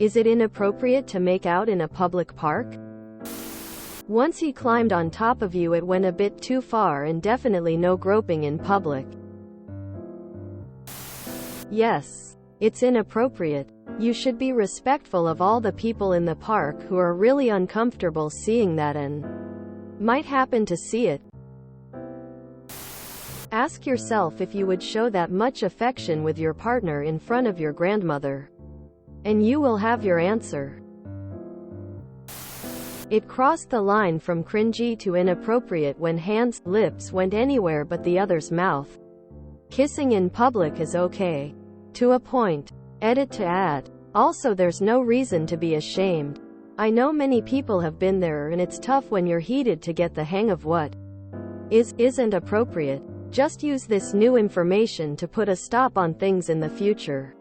Is it inappropriate to make out in a public park? Once he climbed on top of you, it went a bit too far, and definitely no groping in public. Yes, it's inappropriate. You should be respectful of all the people in the park who are really uncomfortable seeing that and might happen to see it. Ask yourself if you would show that much affection with your partner in front of your grandmother. And you will have your answer. It crossed the line from cringy to inappropriate when hands, lips went anywhere but the other's mouth. Kissing in public is okay. To a point. Edit to add. Also, there's no reason to be ashamed. I know many people have been there, and it's tough when you're heated to get the hang of what isn't appropriate. Just use this new information to put a stop on things in the future.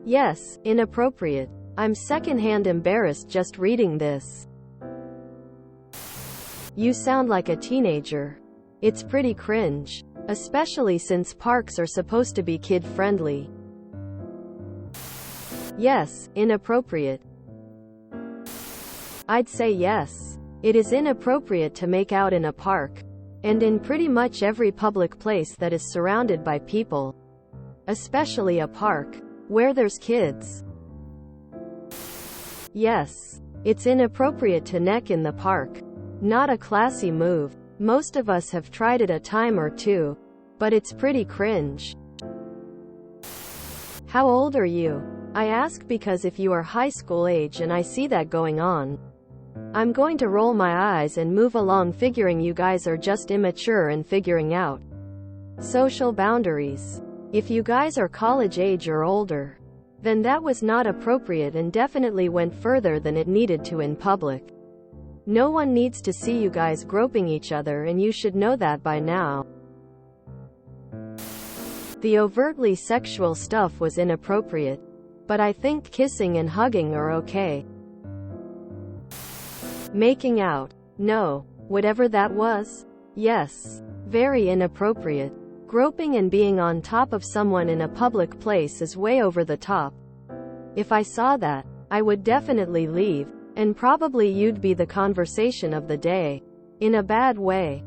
Yes, inappropriate. I'm secondhand embarrassed just reading this. You sound like a teenager. It's pretty cringe. Especially since parks are supposed to be kid-friendly. Yes, inappropriate. I'd say yes. It is inappropriate to make out in a park. And in pretty much every public place that is surrounded by people. Especially a park, where there's kids. Yes, it's inappropriate to neck in the park. Not a classy move. Most of us have tried it a time or two. But it's pretty cringe. How old are you? I ask because if you are high school age and I see that going on, I'm going to roll my eyes and move along, figuring you guys are just immature and figuring out social boundaries. If you guys are college age or older, then that was not appropriate and definitely went further than it needed to in public. No one needs to see you guys groping each other, and you should know that by now. The overtly sexual stuff was inappropriate, but I think kissing and hugging are okay. Making out? No. Whatever that was? Yes. Very inappropriate. Groping and being on top of someone in a public place is way over the top. If I saw that, I would definitely leave, and probably you'd be the conversation of the day. In a bad way.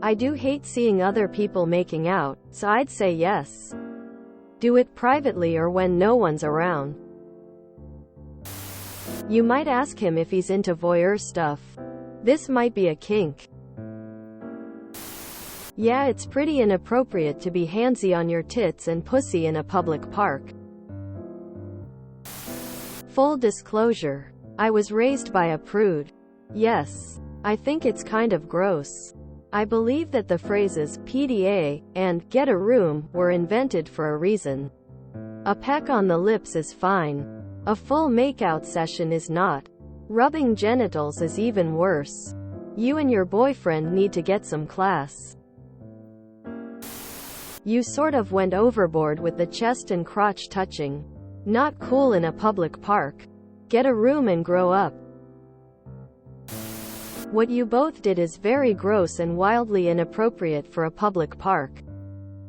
I do hate seeing other people making out, so I'd say yes. Do it privately or when no one's around. You might ask him if he's into voyeur stuff. This might be a kink. Yeah, it's pretty inappropriate to be handsy on your tits and pussy in a public park. Full disclosure. I was raised by a prude. Yes. I think it's kind of gross. I believe that the phrases PDA and get a room were invented for a reason. A peck on the lips is fine. A full makeout session is not. Rubbing genitals is even worse. You and your boyfriend need to get some class. You sort of went overboard with the chest and crotch touching. Not cool in a public park. Get a room and grow up. What you both did is very gross and wildly inappropriate for a public park.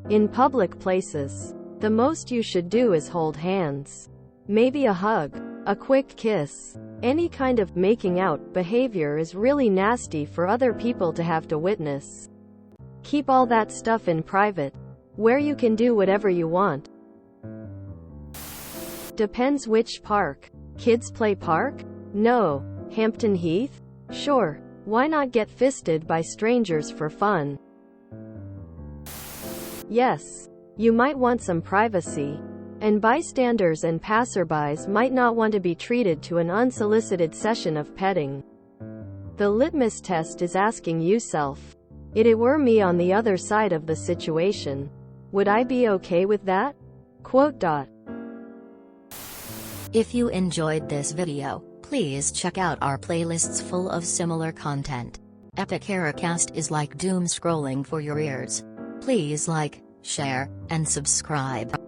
In public places, the most you should do is hold hands. Maybe a hug. A quick kiss. Any kind of making out behavior is really nasty for other people to have to witness. Keep all that stuff in private, where you can do whatever you want. Depends which park. Kids play park? No. Hampton Heath? Sure. Why not get fisted by strangers for fun? Yes. You might want some privacy. And bystanders and passerbys might not want to be treated to an unsolicited session of petting. The litmus test is asking yourself, if it were me on the other side of the situation, would I be okay with that? Quote. If you enjoyed this video, please check out our playlists full of similar content. TooAfraidToAsk is like doom scrolling for your ears. Please like, share, and subscribe.